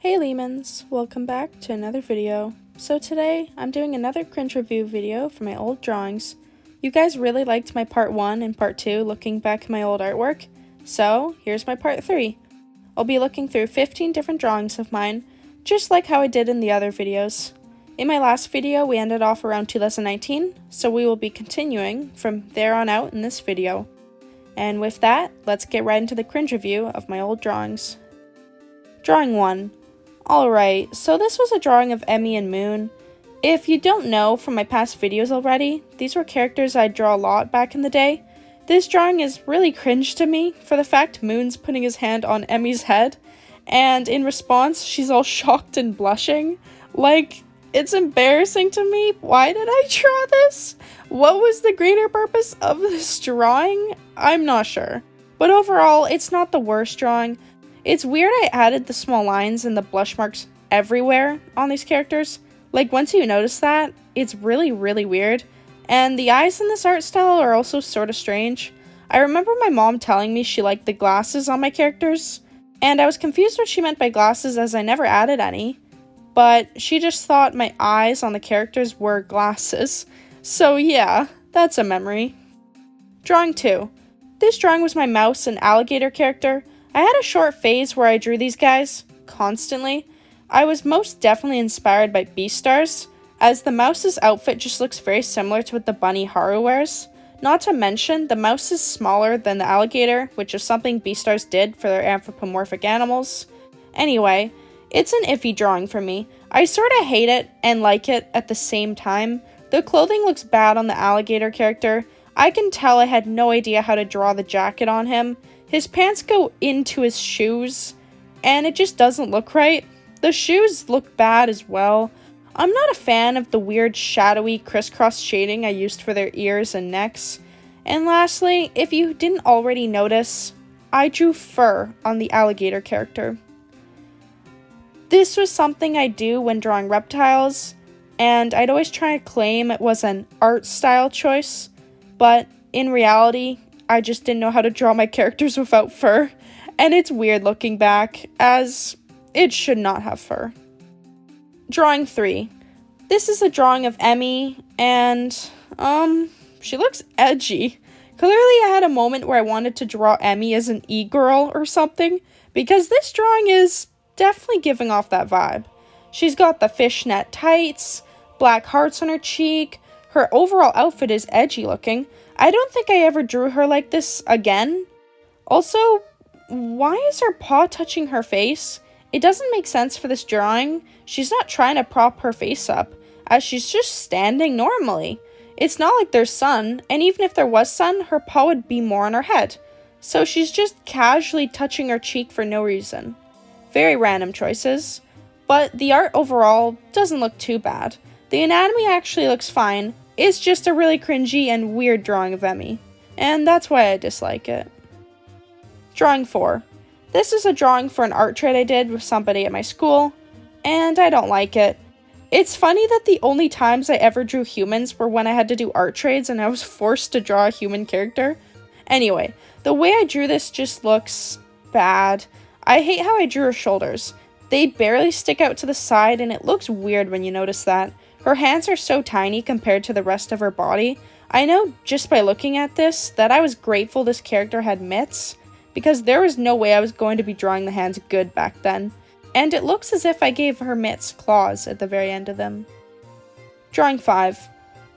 Hey Leamons, welcome back to another video. So today, I'm doing another cringe review video for my old drawings. You guys really liked my part 1 and part 2 looking back at my old artwork, so here's my part 3. I'll be looking through 15 different drawings of mine, just like how I did in the other videos. In my last video, we ended off around 2019, so we will be continuing from there on out in this video. And with that, let's get right into the cringe review of my old drawings. Drawing 1. Alright, so this was a drawing of Emmy and Moon. If you don't know from my past videos already, these were characters I draw a lot back in the day. This drawing is really cringe to me for the fact Moon's putting his hand on Emmy's head, and in response, she's all shocked and blushing. Like, it's embarrassing to me. Why did I draw this? What was the greater purpose of this drawing? I'm not sure. But overall, it's not the worst drawing. It's weird I added the small lines and the blush marks everywhere on these characters. Like, once you notice that, it's really weird. And the eyes in this art style are also sort of strange. I remember my mom telling me she liked the glasses on my characters, and I was confused what she meant by glasses as I never added any. But she just thought my eyes on the characters were glasses. So yeah, that's a memory. Drawing 2. This drawing was my mouse and alligator character. I had a short phase where I drew these guys, constantly. I was most definitely inspired by Beastars, as the mouse's outfit just looks very similar to what the bunny Haru wears. Not to mention, the mouse is smaller than the alligator, which is something Beastars did for their anthropomorphic animals. Anyway, it's an iffy drawing for me. I sorta hate it and like it at the same time. The clothing looks bad on the alligator character. I can tell I had no idea how to draw the jacket on him. His pants go into his shoes, and it just doesn't look right. The shoes look bad as well. I'm not a fan of the weird shadowy crisscross shading I used for their ears and necks. And lastly, if you didn't already notice, I drew fur on the alligator character. This was something I do when drawing reptiles, and I'd always try to claim it was an art style choice, but in reality, I just didn't know how to draw my characters without fur, and it's weird looking back, as it should not have fur. Drawing 3. This is a drawing of Emmy, and, she looks edgy. Clearly I had a moment where I wanted to draw Emmy as an e-girl or something, because this drawing is definitely giving off that vibe. She's got the fishnet tights, black hearts on her cheek, her overall outfit is edgy looking. I don't think I ever drew her like this again. Also, why is her paw touching her face? It doesn't make sense for this drawing. She's not trying to prop her face up, as she's just standing normally. It's not like there's sun, and even if there was sun, her paw would be more on her head. So she's just casually touching her cheek for no reason. Very random choices, but the art overall doesn't look too bad. The anatomy actually looks fine. It's just a really cringy and weird drawing of Emmy, and that's why I dislike it. Drawing 4. This is a drawing for an art trade I did with somebody at my school, and I don't like it. It's funny that the only times I ever drew humans were when I had to do art trades and I was forced to draw a human character. Anyway, the way I drew this just looks bad. I hate how I drew her shoulders. They barely stick out to the side, and it looks weird when you notice that. Her hands are so tiny compared to the rest of her body. I know just by looking at this that I was grateful this character had mitts, because there was no way I was going to be drawing the hands good back then. And it looks as if I gave her mitts claws at the very end of them. Drawing 5.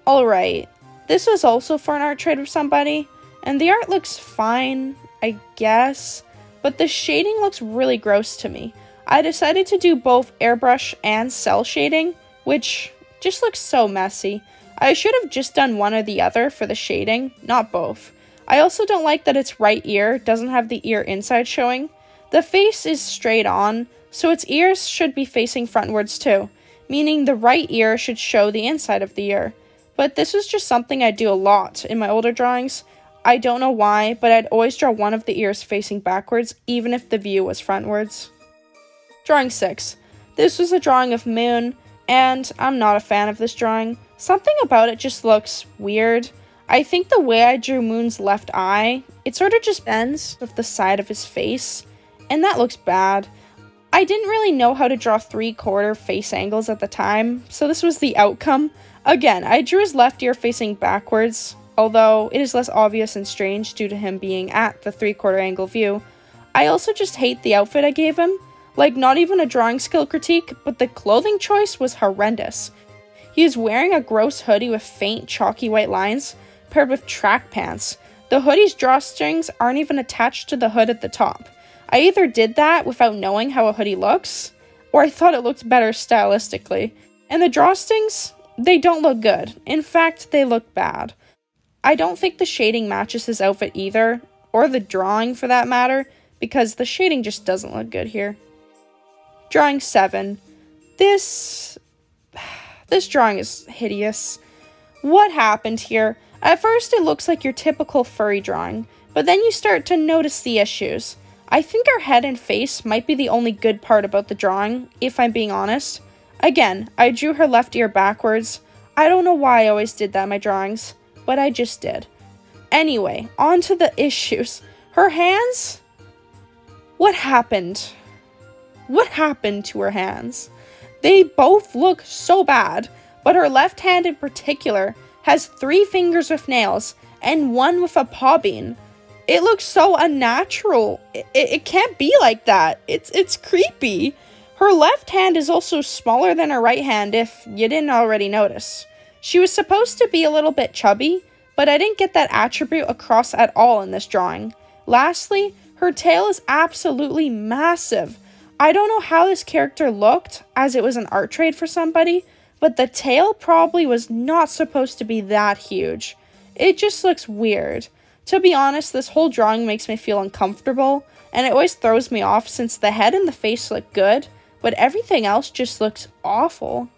Alright, this was also for an art trade with somebody, and the art looks fine, I guess, but the shading looks really gross to me. I decided to do both airbrush and cell shading, which just looks so messy. I should have just done one or the other for the shading, not both. I also don't like that its right ear doesn't have the ear inside showing. The face is straight on, so its ears should be facing frontwards too, meaning the right ear should show the inside of the ear. But this was just something I do a lot in my older drawings. I don't know why, but I'd always draw one of the ears facing backwards, even if the view was frontwards. Drawing 6. This was a drawing of Moon, and I'm not a fan of this drawing. Something about it just looks weird. I think the way I drew Moon's left eye, it sort of just bends with the side of his face, and that looks bad. I didn't really know how to draw 3/4 face angles at the time, so this was the outcome. Again, I drew his left ear facing backwards, although it is less obvious and strange due to him being at the 3/4 angle view. I also just hate the outfit I gave him. Like, not even a drawing skill critique, but the clothing choice was horrendous. He is wearing a gross hoodie with faint, chalky white lines, paired with track pants. The hoodie's drawstrings aren't even attached to the hood at the top. I either did that without knowing how a hoodie looks, or I thought it looked better stylistically. And the drawstrings, they don't look good. In fact, they look bad. I don't think the shading matches his outfit either, or the drawing for that matter, because the shading just doesn't look good here. Drawing 7. This drawing is hideous. What happened here? At first it looks like your typical furry drawing, but then you start to notice the issues. I think her head and face might be the only good part about the drawing, if I'm being honest. Again, I drew her left ear backwards. I don't know why I always did that in my drawings, but I just did. Anyway, on to the issues. Her hands? What happened? What happened to her hands? They both look so bad, but her left hand in particular has 3 fingers with nails and 1 with a paw bean. It looks so unnatural. It can't be like that. It's creepy. Her left hand is also smaller than her right hand, if you didn't already notice. She was supposed to be a little bit chubby, but I didn't get that attribute across at all in this drawing. Lastly, her tail is absolutely massive. I don't know how this character looked, as it was an art trade for somebody, but the tail probably was not supposed to be that huge. It just looks weird. To be honest, this whole drawing makes me feel uncomfortable, and it always throws me off since the head and the face look good, but everything else just looks awful.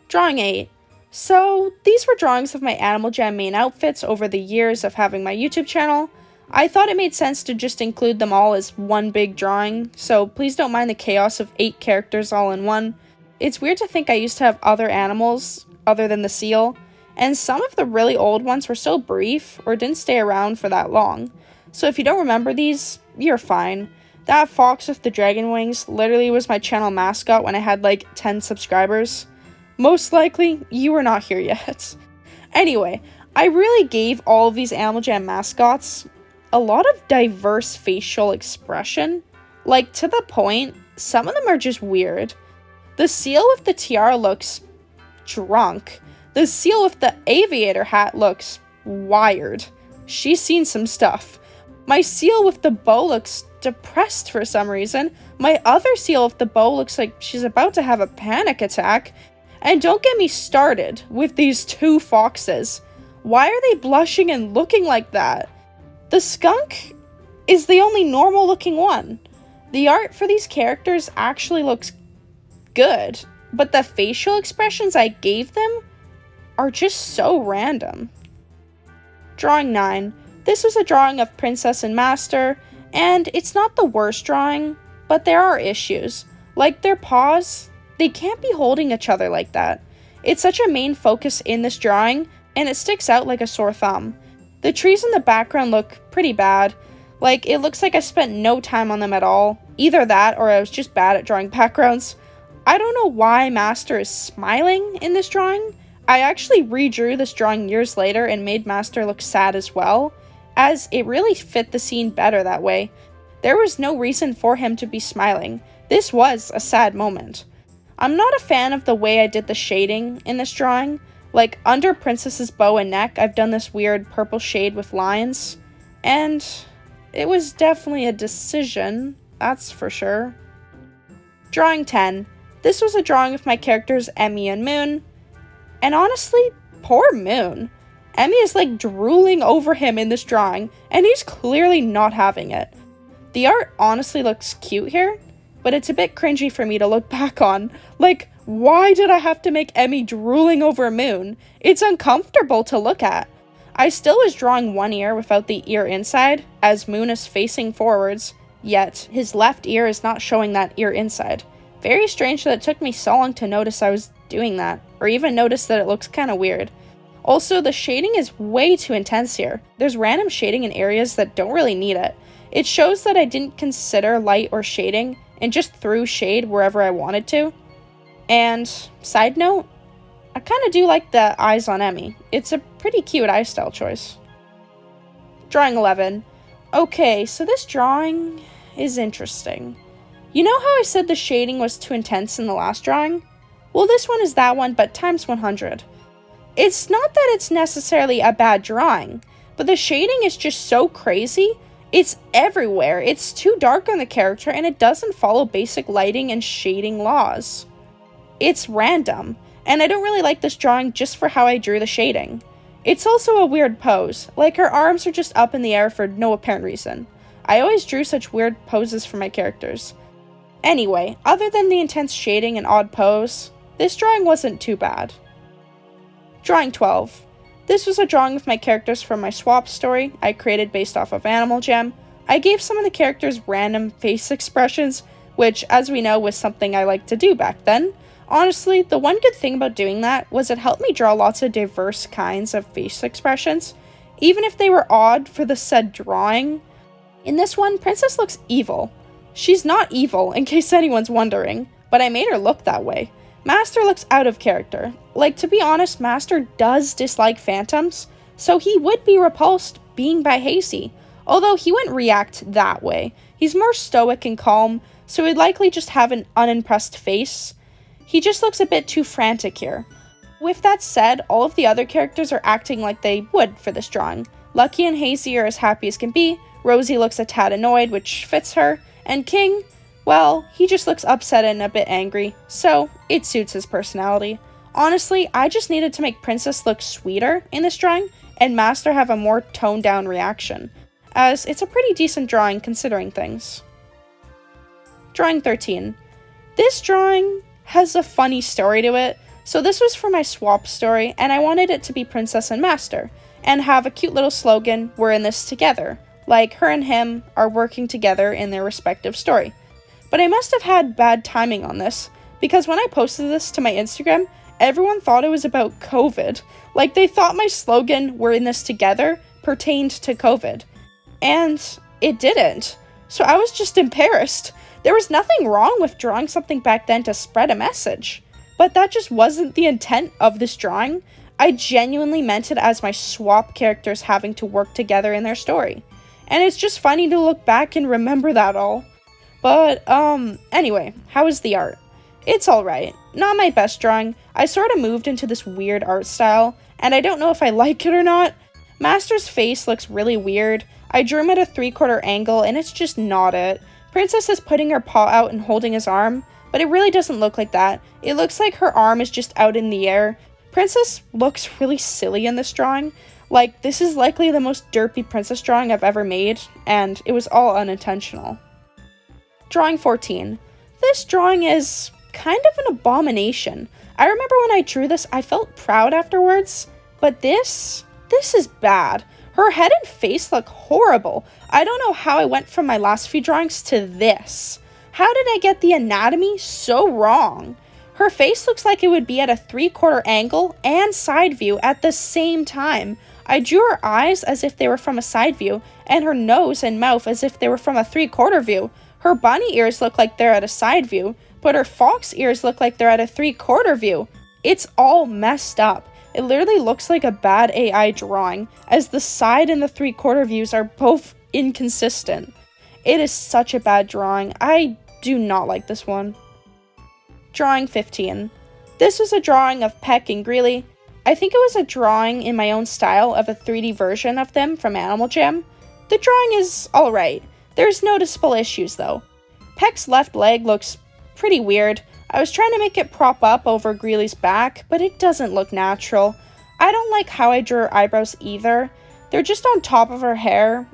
Drawing 8. So, these were drawings of my Animal Jam main outfits over the years of having my YouTube channel. I thought it made sense to just include them all as one big drawing, so please don't mind the chaos of 8 characters all in one. It's weird to think I used to have other animals other than the seal, and some of the really old ones were so brief or didn't stay around for that long. So if you don't remember these, you're fine. That fox with the dragon wings literally was my channel mascot when I had like 10 subscribers. Most likely, you were not here yet. Anyway, I really gave all of these Animal Jam mascots a lot of diverse facial expression. Like, to the point, some of them are just weird. The seal with the tiara looks drunk. The seal with the aviator hat looks wired. She's seen some stuff. My seal with the bow looks depressed for some reason. My other seal with the bow looks like she's about to have a panic attack. And don't get me started with these 2 foxes. Why are they blushing and looking like that? The skunk is the only normal looking one. The art for these characters actually looks good, but the facial expressions I gave them are just so random. Drawing 9. This was a drawing of Princess and Master, and it's not the worst drawing, but there are issues. Like their paws, they can't be holding each other like that. It's such a main focus in this drawing, and it sticks out like a sore thumb. The trees in the background look pretty bad. Like, it looks like I spent no time on them at all. Either that, or I was just bad at drawing backgrounds. I don't know why Master is smiling in this drawing. I actually redrew this drawing years later and made Master look sad as well, as it really fit the scene better that way. There was no reason for him to be smiling. This was a sad moment. I'm not a fan of the way I did the shading in this drawing. Like, under Princess's bow and neck, I've done this weird purple shade with lines, and it was definitely a decision, that's for sure. Drawing 10. This was a drawing of my characters Emmy and Moon. And honestly, poor Moon. Emmy is like drooling over him in this drawing, and he's clearly not having it. The art honestly looks cute here, but it's a bit cringy for me to look back on. Like, why did I have to make Emmy drooling over Moon? It's uncomfortable to look at. I still was drawing one ear without the ear inside, as Moon is facing forwards, yet his left ear is not showing that ear inside. Very strange that it took me so long to notice I was doing that, or even notice that it looks kinda weird. Also, the shading is way too intense here. There's random shading in areas that don't really need it. It shows that I didn't consider light or shading, and just threw shade wherever I wanted to. And side note, I kind of do like the eyes on Emmy. It's a pretty cute eye style choice. Drawing 11. Okay, so this drawing is interesting. You know how I said the shading was too intense in the last drawing? Well, this one is that one, but times 100. It's not that it's necessarily a bad drawing, but the shading is just so crazy. It's everywhere. It's too dark on the character, and it doesn't follow basic lighting and shading laws. It's random, and I don't really like this drawing just for how I drew the shading. It's also a weird pose, like her arms are just up in the air for no apparent reason. I always drew such weird poses for my characters. Anyway, other than the intense shading and odd pose, this drawing wasn't too bad. Drawing 12. This was a drawing of my characters from my swap story I created based off of Animal Jam. I gave some of the characters random face expressions, which, as we know, was something I liked to do back then. Honestly, the one good thing about doing that was it helped me draw lots of diverse kinds of face expressions, even if they were odd for the said drawing. In this one, Princess looks evil. She's not evil, in case anyone's wondering, but I made her look that way. Master looks out of character. Like, to be honest, Master does dislike phantoms, so he would be repulsed being by Hazy, although he wouldn't react that way. He's more stoic and calm, so he'd likely just have an unimpressed face. He just looks a bit too frantic here. With that said, all of the other characters are acting like they would for this drawing. Lucky and Hazy are as happy as can be, Rosie looks a tad annoyed, which fits her, and King, well, he just looks upset and a bit angry, so it suits his personality. Honestly, I just needed to make Princess look sweeter in this drawing, and Master have a more toned down reaction, as it's a pretty decent drawing considering things. Drawing 13. This drawing has a funny story to it, so this was for my swap story, and I wanted it to be Princess and Master, and have a cute little slogan, "We're in this together," like her and him are working together in their respective story. But I must have had bad timing on this, because when I posted this to my Instagram, everyone thought it was about COVID. Like, they thought my slogan, "We're in this together," pertained to COVID. And it didn't. So I was just embarrassed. There was nothing wrong with drawing something back then to spread a message. But that just wasn't the intent of this drawing. I genuinely meant it as my swap characters having to work together in their story. And it's just funny to look back and remember that all. But, anyway, how is the art? It's alright. Not my best drawing. I sort of moved into this weird art style, and I don't know if I like it or not. Master's face looks really weird. I drew him at a 3/4 angle, and it's just not it. Princess is putting her paw out and holding his arm, but it really doesn't look like that. It looks like her arm is just out in the air. Princess looks really silly in this drawing. Like, this is likely the most derpy princess drawing I've ever made, and it was all unintentional. Drawing 14. This drawing is kind of an abomination. I remember when I drew this, I felt proud afterwards, but this is bad. Her head and face look horrible. I don't know how I went from my last few drawings to this. How did I get the anatomy so wrong? Her face looks like it would be at a 3/4 angle and side view at the same time. I drew her eyes as if they were from a side view, and her nose and mouth as if they were from a 3/4 view. Her bunny ears look like they're at a side view, but her fox ears look like they're at a 3/4 view. It's all messed up. It literally looks like a bad AI drawing, as the side and the 3/4 views are both inconsistent. It is such a bad drawing. I do not like this one. Drawing 15. This was a drawing of Peck and Greeley. I think it was a drawing in my own style of a 3D version of them from Animal Jam. The drawing is alright. There's noticeable issues though. Peck's left leg looks pretty weird. I was trying to make it prop up over Greeley's back, but it doesn't look natural. I don't like how I drew her eyebrows either. They're just on top of her hair.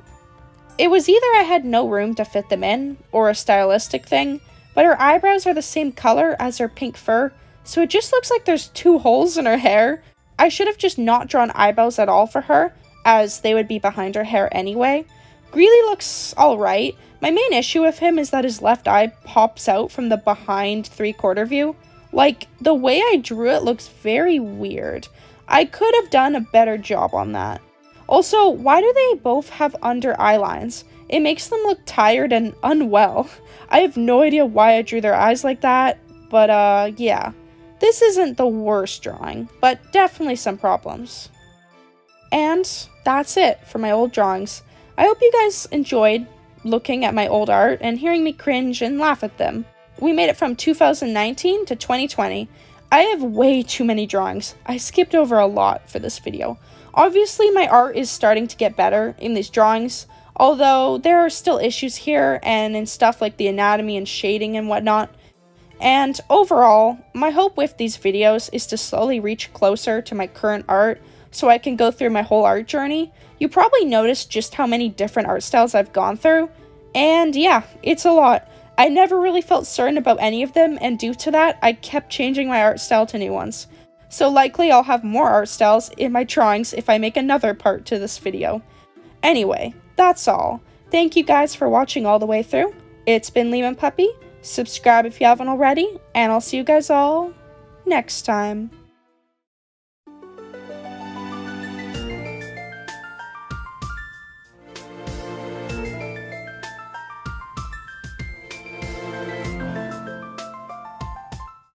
It was either I had no room to fit them in, or a stylistic thing, but her eyebrows are the same color as her pink fur, so it just looks like there's 2 holes in her hair. I should have just not drawn eyebrows at all for her, as they would be behind her hair anyway. Greeley looks alright. My main issue with him is that his left eye pops out from the behind 3/4 view. Like, the way I drew it looks very weird. I could have done a better job on that. Also, why do they both have under eye lines? It makes them look tired and unwell. I have no idea why I drew their eyes like that, but yeah. This isn't the worst drawing, but definitely some problems. And that's it for my old drawings. I hope you guys enjoyed looking at my old art and hearing me cringe and laugh at them. We made it from 2019 to 2020. I have way too many drawings. I skipped over a lot for this video. Obviously, my art is starting to get better in these drawings, although there are still issues here and in stuff like the anatomy and shading and whatnot. And overall, my hope with these videos is to slowly reach closer to my current art so I can go through my whole art journey. You probably noticed just how many different art styles I've gone through, and yeah, it's a lot. I never really felt certain about any of them, and due to that, I kept changing my art style to new ones. So likely I'll have more art styles in my drawings if I make another part to this video. Anyway, that's all. Thank you guys for watching all the way through. It's been Leamon Puppy. Subscribe if you haven't already, and I'll see you guys all next time.